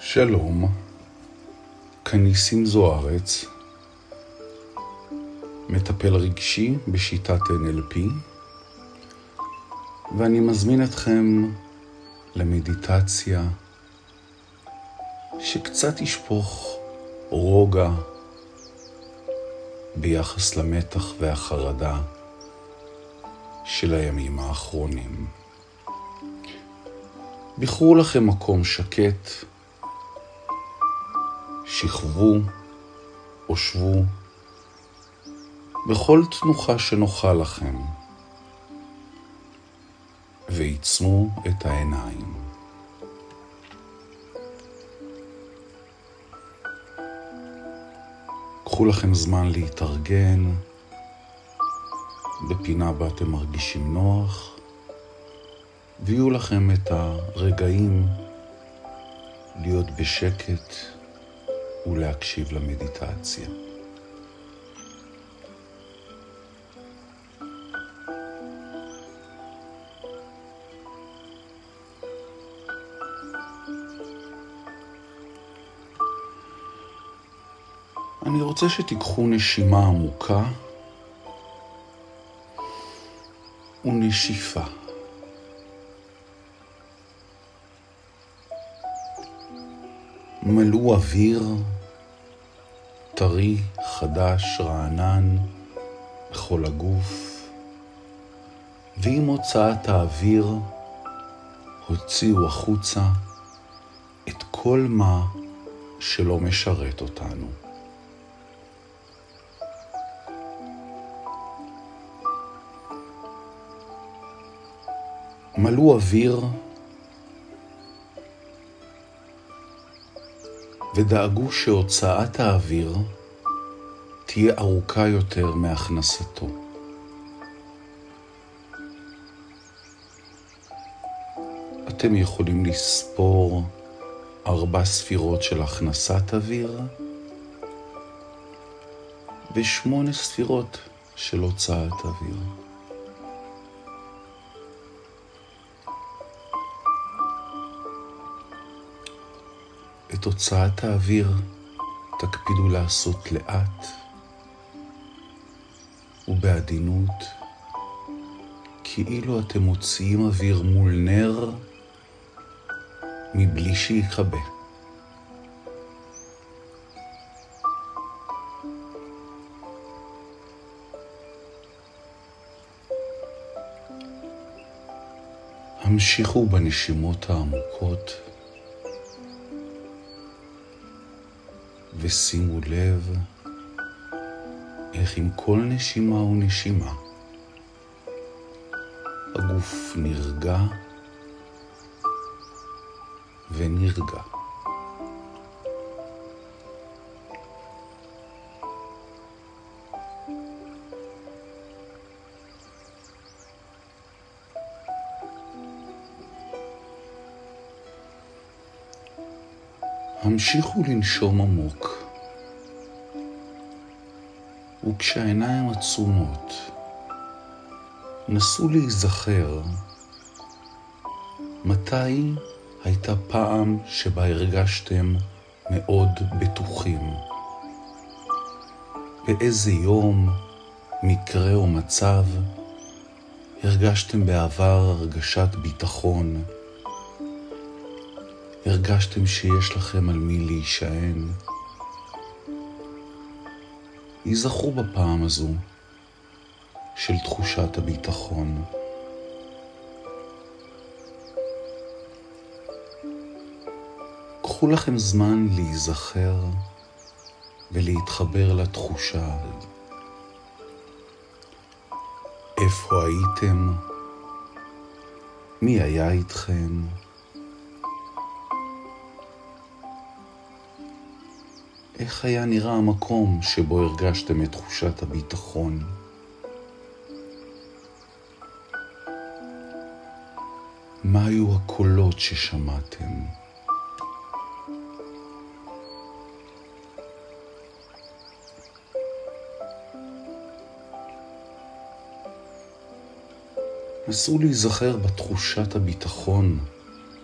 שלום, כאן ניסים זוארץ, מטפל רגשי בשיטת NLP, ואני מזמין אתכם למדיטציה שקצת ישפוך רוגע ביחס למתח והחרדה של הימים האחרונים. בחרו לכם מקום שקט, שכבו או שבו בכל תנוחה שנוחה לכם, ועיצמו את העיניים. קחו לכם זמן להתארגן בפינה בה אתם מרגישים נוח, ויהיו לכם את הרגעים להיות בשקט ולהקשיב למדיטציה. אני רוצה שתיקחו נשימה עמוקה ונשיפה. מלאו אוויר טרי, חדש, רענן בכל הגוף, ועם הוצאת האוויר הוציאו החוצה את כל מה שלא משרת אותנו. מלאו אוויר ודאגו שהוצאת האוויר תהיה ארוכה יותר מהכנסתו. אתם יכולים לספור 4 ספירות של הכנסת אוויר ו8 ספירות של הוצאת אוויר. את הוצאת האוויר תקפידו לעשות לאט ובעדינות, כאילו אתם מוציאים אוויר מול נר מבלי שיכבה. המשיכו בנשימות העמוקות ושימו לב איך עם כל נשימה ונשימה הגוף נרגע ונרגע. המשיכו לנשום עמוק, וכשהעיניים עצומות נסו להיזכר מתי הייתה פעם שבה הרגשתם מאוד בטוחים. באיזה יום, מקרה או מצב הרגשתם בעבר הרגשת ביטחון, הרגשתם שיש לכם על מי להישען. ייזכרו בפעם הזו של תחושת הביטחון. קחו לכם זמן להיזכר ולהתחבר לתחושה. איפה הייתם? מי היה איתכם? איך היה נראה המקום שבו הרגשתם את תחושת הביטחון? מה היו הקולות ששמעתם? נסו להיזכר בתחושת הביטחון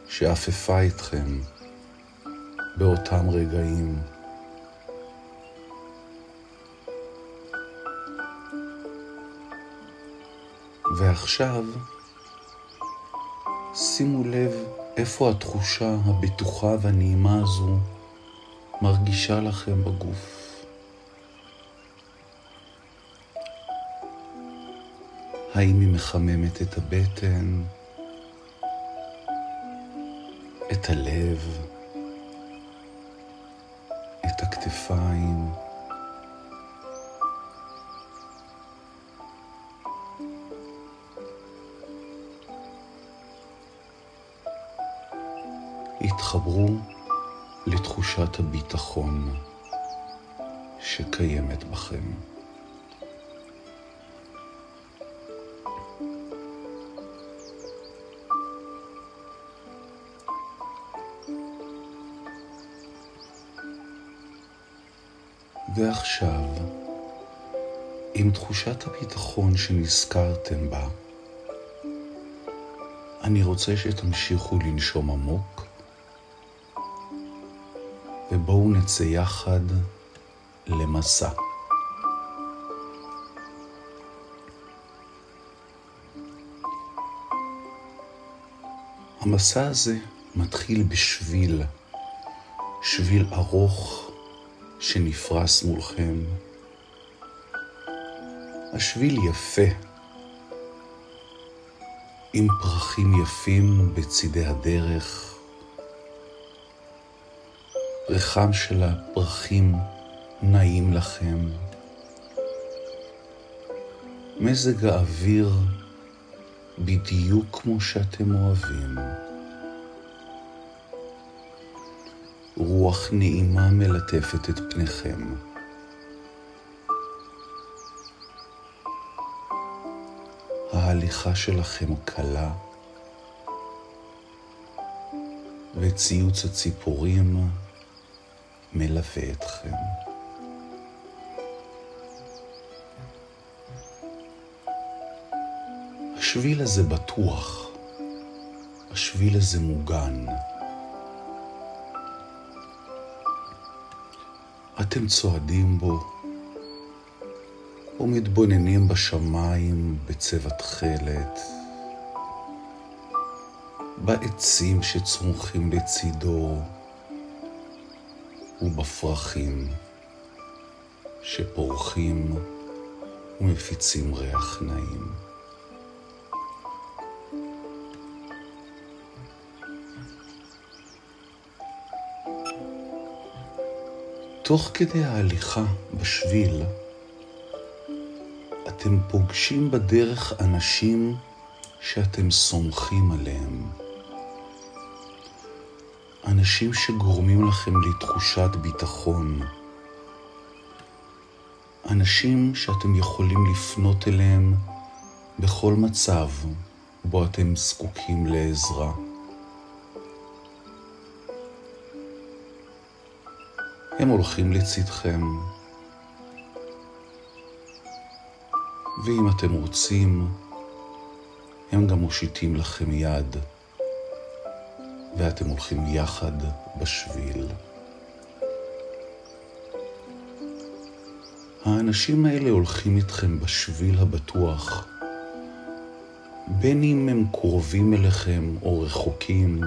שאפפה אתכם באותם רגעים. ועכשיו שימו לב איפה התחושה הבטוחה והנעימה הזו מרגישה לכם בגוף. האם היא מחממת את הבטן, את הלב, את הכתפיים, התחברו לתחושת הביטחון שקיימת בכם. ועכשיו, עם תחושת הביטחון שנזכרתם בה, אני רוצה שתמשיכו לנשום עמוק, ובואו נצא יחד למסע. המסע הזה מתחיל בשביל, שביל ארוך שנפרס מולכם. השביל יפה, עם פרחים יפים בצידי הדרך. ריחם של הפרחים נעים לכם. מזג האוויר בדיוק כמו שאתם אוהבים. רוח נעימה מלטפת את פניכם. ההליכה שלכם קלה, וציוץ הציפורים מלווה אתכם. השביל הזה בטוח, השביל הזה מוגן. אתם צועדים בו ומתבוננים בשמיים בצבע תכלת, בעצים שצומחים לצידו ובפרחים שפורחים ומפיצים ריח נעים. תוך כדי ההליכה בשביל, אתם פוגשים בדרך אנשים שאתם סומכים עליהם. אנשים שגורמים לכם לתחושת ביטחון. אנשים שאתם יכולים לפנות אליהם בכל מצב בו אתם זקוקים לעזרה. הם הולכים לצדכם, ואם אתם רוצים, הם גם מושיטים לכם יד, ואתם הולכים יחד בשביל. האנשים האלה הולכים איתכם בשביל הבטוח, בין אם הם קרובים אליכם או רחוקים.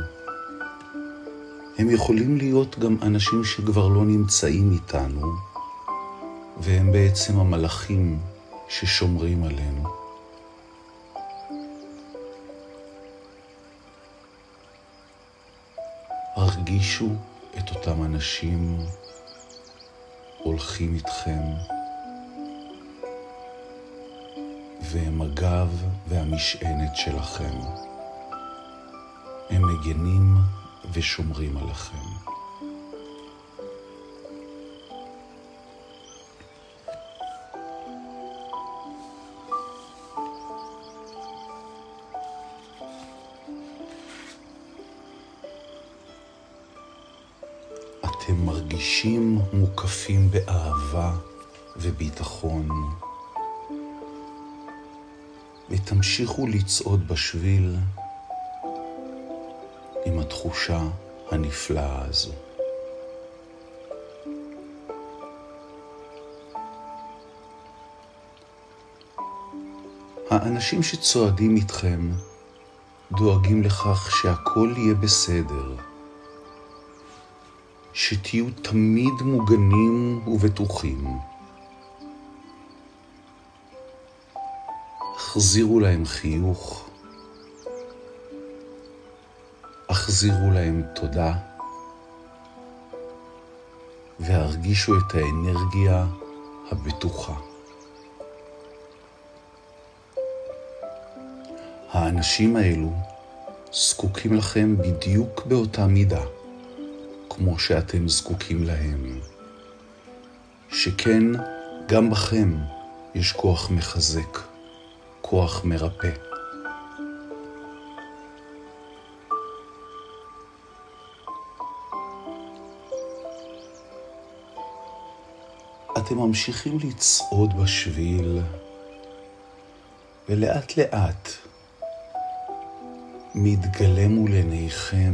הם יכולים להיות גם אנשים שכבר לא נמצאים איתנו, והם בעצם המלאכים ששומרים עלינו. הרגישו את אותם אנשים הולכים איתכם, והם הגב והמשענת שלכם. הם מגנים ושומרים עליכם. אתם מרגישים מוקפים באהבה וביטחון, ותמשיכו לצעוד בשביל עם התחושה הנפלאה הזו. האנשים שצועדים איתכם דואגים לכך שהכל יהיה בסדר, שתהיו תמיד מוגנים ובטוחים. החזירו להם חיוך, החזירו להם תודה, והרגישו את האנרגיה הבטוחה. האנשים האלו זקוקים לכם בדיוק באותה מידה, כמו שאתם זקוקים להם. שכן, גם בכם יש כוח מחזק, כוח מרפא. אתם ממשיכים לצעוד בשביל, ולאט לאט מתגלה מול עיניכם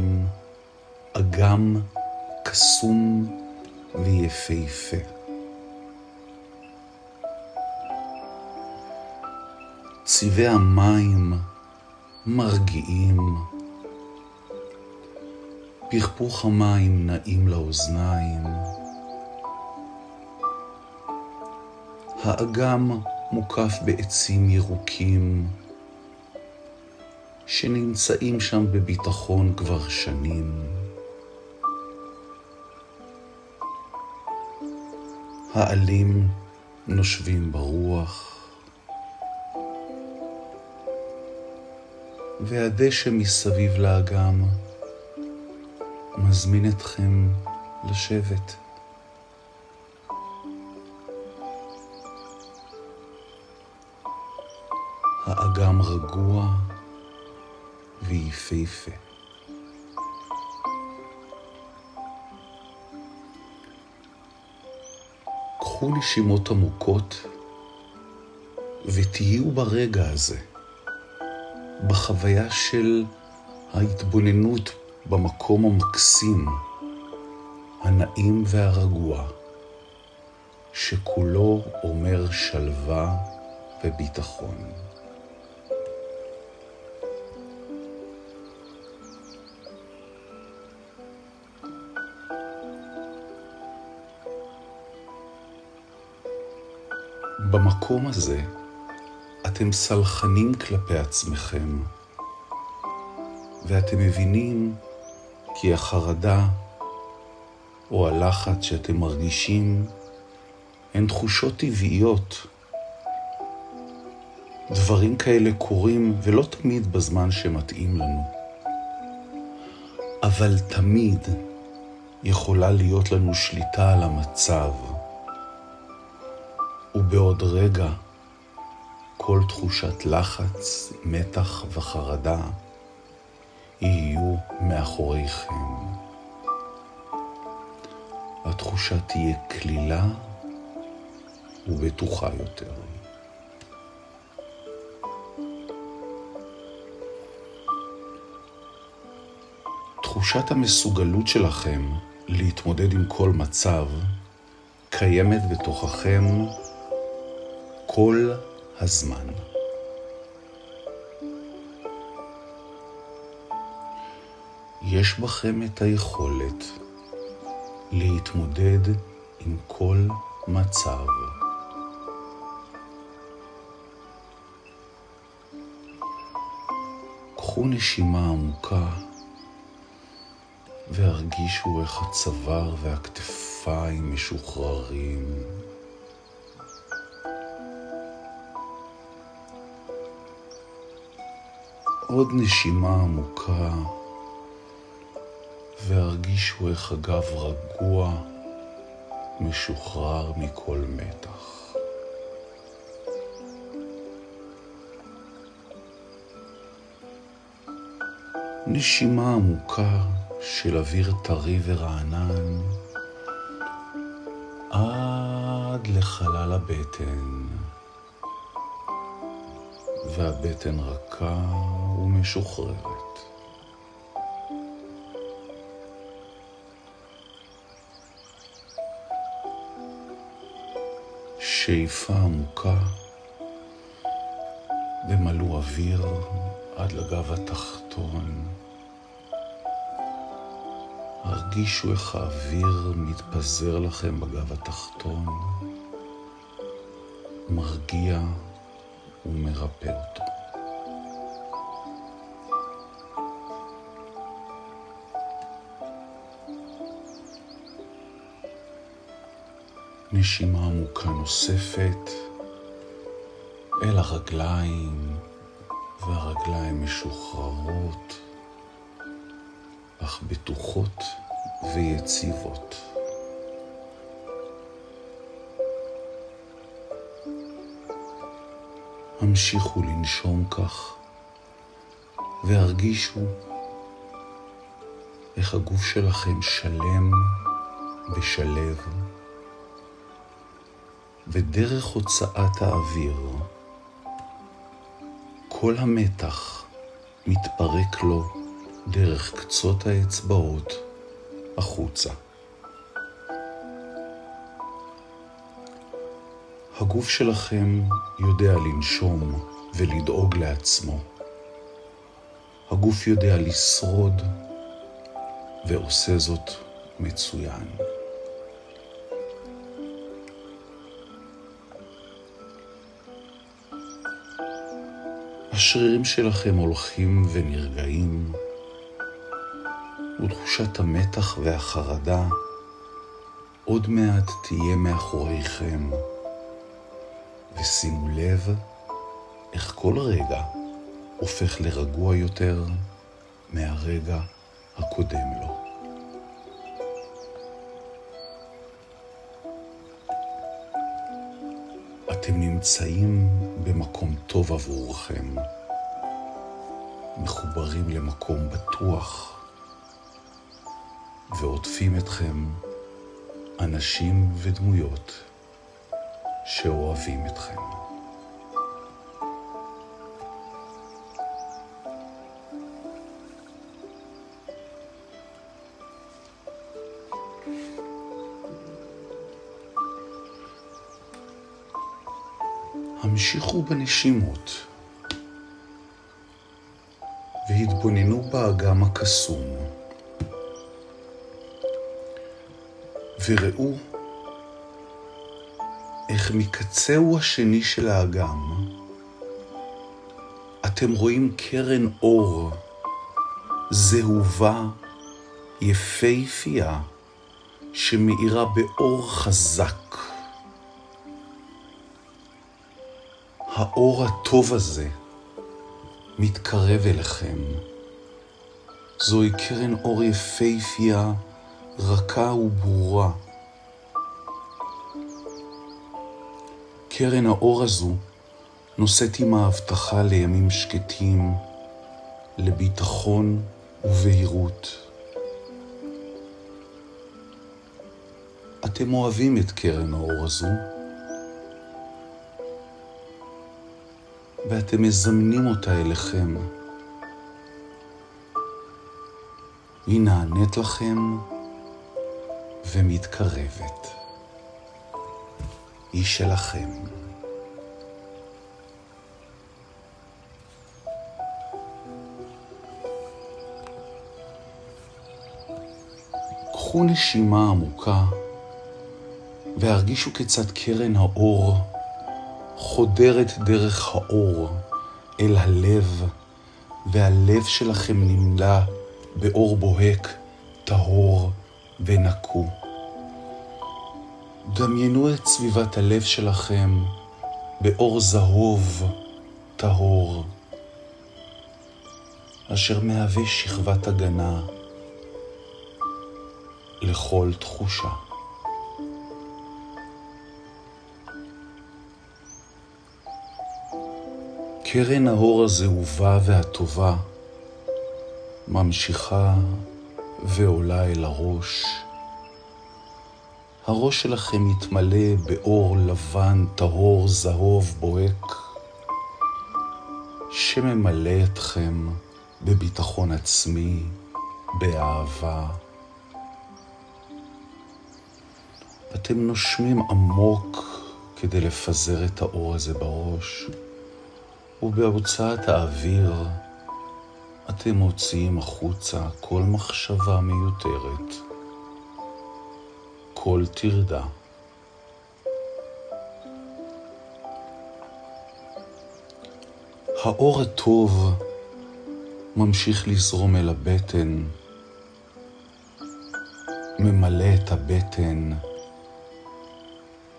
אגם קסום ויפהפה. צבעי המים מרגיעים, פכפוך המים נעים לאוזניים. האגם מוקף בעצים ירוקים שנמצאים שם בביטחון כבר שנים. העלים נושבים ברוח, והדשא מסביב לאגם מזמין אתכם לשבת. האגם רגוע ויפהפה. קחו נשימות עמוקות ותהיו ברגע הזה, בחוויה של ההתבוננות במקום המקסים, הנעים והרגוע, שכולו אומר שלווה וביטחון. במקום הזה אתם סלחנים כלפי עצמכם, ואתם מבינים כי החרדה או הלחץ שאתם מרגישים הן תחושות טבעיות. דברים כאלה קורים ולא תמיד בזמן שמתאים לנו. אבל תמיד יכולה להיות לנו שליטה על המצב. ובעוד רגע, כל תחושת לחץ, מתח וחרדה יהיו מאחוריכם. התחושה תהיה כלילה ובטוחה יותר. תחושת המסוגלות שלכם להתמודד עם כל מצב קיימת בתוככם כל הזמן. יש בכם את היכולת להתמודד עם כל מצב. קחו נשימה עמוקה והרגישו איך הצוואר והכתפיים משוחררים. עוד נשימה עמוקה והרגישו איך הגב רגוע, משוחרר מכל מתח. נשימה עמוקה של אוויר טרי ורענן עד לחלל הבטן, והבטן רכה ומשוחררת. שאיפה עמוקה ומלאו אוויר עד לגב התחתון. הרגישו איך האוויר מתפזר לכם בגב התחתון, מרגיע ומרפא אותו. נשימה עמוקה נוספת אל הרגליים, והרגליים משוחררות, אך בטוחות ויציבות. המשיכו לנשום כך, והרגישו איך הגוף שלכם שלם ושלב, ודרך הוצאת האוויר, כל המתח מתפרק לו דרך קצות האצבעות החוצה. הגוף שלכם יודע לנשום ולדאוג לעצמו. הגוף יודע לשרוד ועושה זאת מצוין. השרירים שלכם הולכים ונרגעים, ותחושת המתח והחרדה עוד מעט תהיה מאחוריכם. ושימו לב איך כל רגע הופך לרגוע יותר מהרגע הקודם לו. אתם נמצאים במקום טוב עבורכם, מחוברים למקום בטוח, ועוטפים אתכם אנשים ודמויות שאוהבים אתכם. המשיכו בנשימות והתבוננו באגם הקסום, וראו איך מקצהו השני של האגם אתם רואים קרן אור זהובה יפהפייה שמאירה באור חזק. האור הטוב הזה מתקרב אליכם. זוהי קרן אור יפהפייה, רכה וברורה. קרן האור הזו נושאת עם ההבטחה לימים שקטים, לביטחון ובהירות. אתם אוהבים את קרן האור הזו, ואתם מזמנים אותה אליכם. היא נענית לכם ומתקרבת. היא שלכם. קחו נשימה עמוקה והרגישו כיצד קרן האור חודרת דרך האור אל הלב, והלב שלכם נמלא באור בוהק, טהור ונקו. דמיינו את סביבת הלב שלכם באור זהוב, טהור, אשר מהווה שכבת הגנה לכל תחושה. קרן האור הזהובה והטובה ממשיכה ועולה אל הראש. הראש שלכם מתמלא באור לבן, טהור, זהוב, בוהק, שממלא אתכם בביטחון עצמי, באהבה. אתם נושמים עמוק כדי לפזר את האור הזה בראש, ובהוצאת האוויר אתם מוציאים החוצה כל מחשבה מיותרת, כל טרדה. האור הטוב ממשיך לזרום אל הבטן, ממלא את הבטן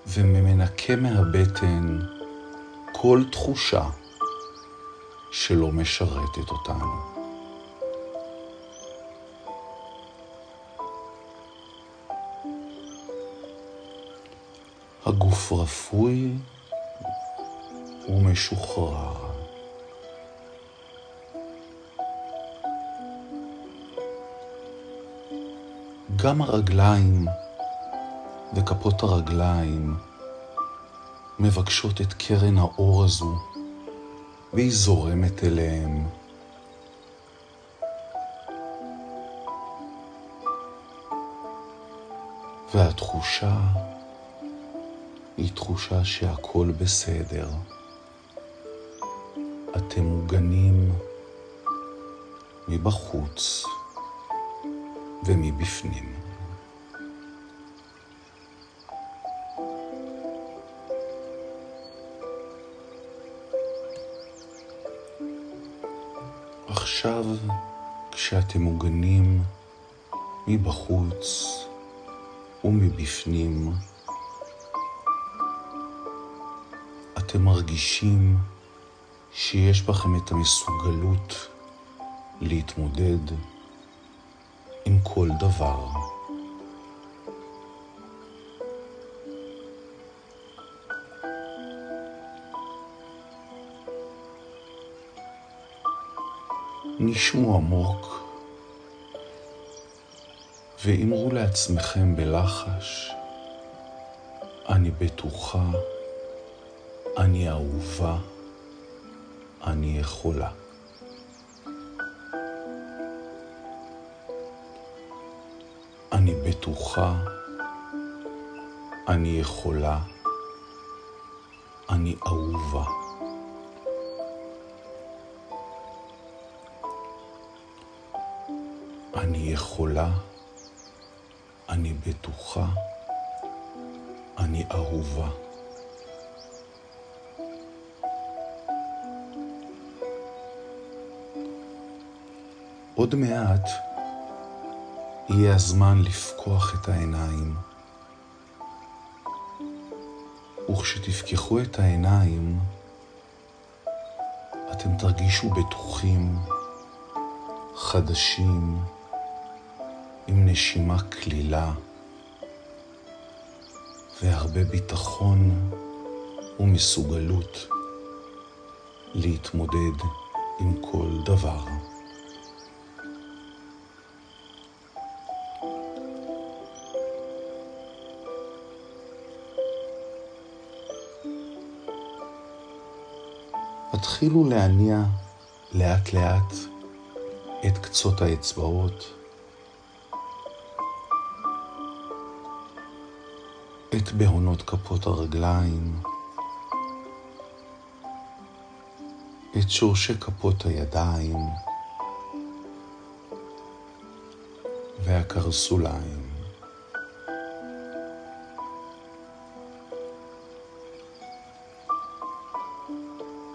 ומנקה מהבטן כל תחושה שלא משרתת אותנו. הגוף רפוי ומשוחרר. גם הרגליים וכפות הרגליים מבקשות את קרן האור הזו, והיא זורמת אליהם. והתחושה היא תחושה שהכל בסדר. אתם מוגנים מבחוץ ומבפנים. עכשיו, כשאתם מוגנים מבחוץ ומבפנים, אתם מרגישים שיש בכם את המסוגלות להתמודד עם כל דבר. נשמו עמוק ואמרו לעצמכם בלחש, אני בטוחה, אני אהובה, אני יכולה. אני בטוחה, אני יכולה, אני אהובה. אני יכולה, אני בטוחה, אני אהובה. עוד מעט יהיה הזמן לפקוח את העיניים. וכשתפקחו את העיניים, אתם תרגישו בטוחים, חדשים, עם נשימה כלילה, והרבה ביטחון ומסוגלות להתמודד עם כל דבר. התחילו להניע לאט לאט את קצות האצבעות, את בהונות כפות הרגליים, את שורשי כפות הידיים והקרסוליים.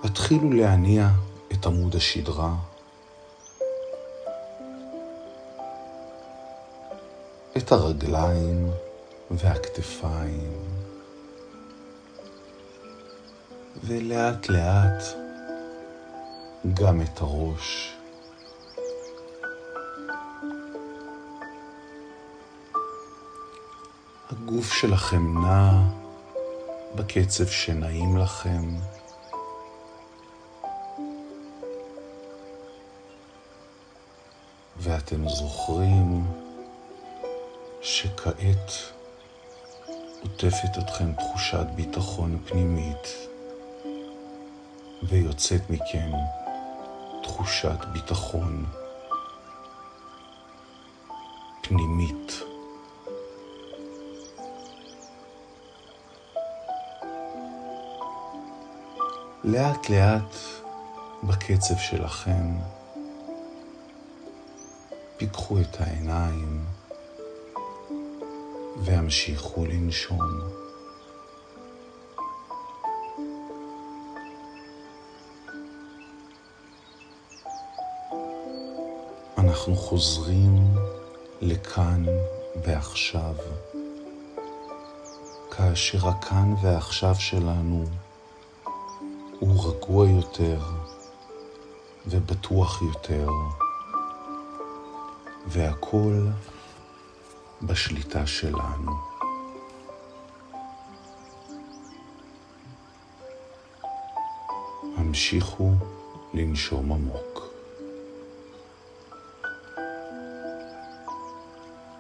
התחילו להניע את עמוד השדרה, את הרגליים והכתפיים, ולאט לאט גם את הראש. הגוף שלכם נע בקצב שנעים לכם, ואתם זוכרים שכעת עוטפת אתכם תחושת ביטחון פנימית, ויוצאת מכם תחושת ביטחון פנימית. לאט לאט בקצב שלכם. פיקחו את העיניים והמשיכו לנשום. אנחנו חוזרים לכאן ועכשיו, כאשר הכאן ועכשיו שלנו הוא רגוע יותר ובטוח יותר, והכל בשליטה שלנו. המשיכו לנשום עמוק.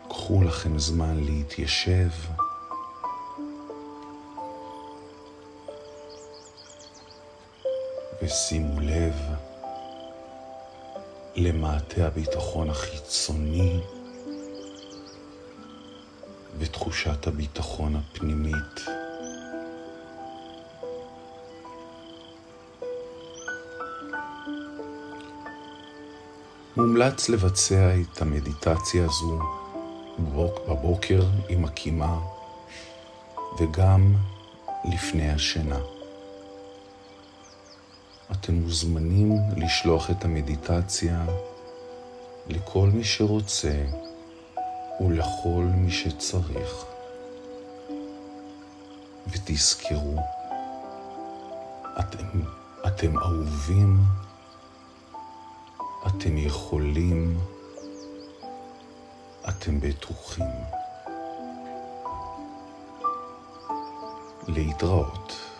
קחו לכם זמן להתיישב ושימו לב למעטה הביטחון החיצוני ותחושת הביטחון הפנימית. מומלץ לבצע את המדיטציה הזו בבוקר עם הקימה וגם לפני השינה. אתם מוזמנים לשלוח את המדיטציה לכל מי שרוצה ולכל מי שצריך. ותזכרו, אתם אהובים, אתם יכולים, אתם בטוחים. להתראות.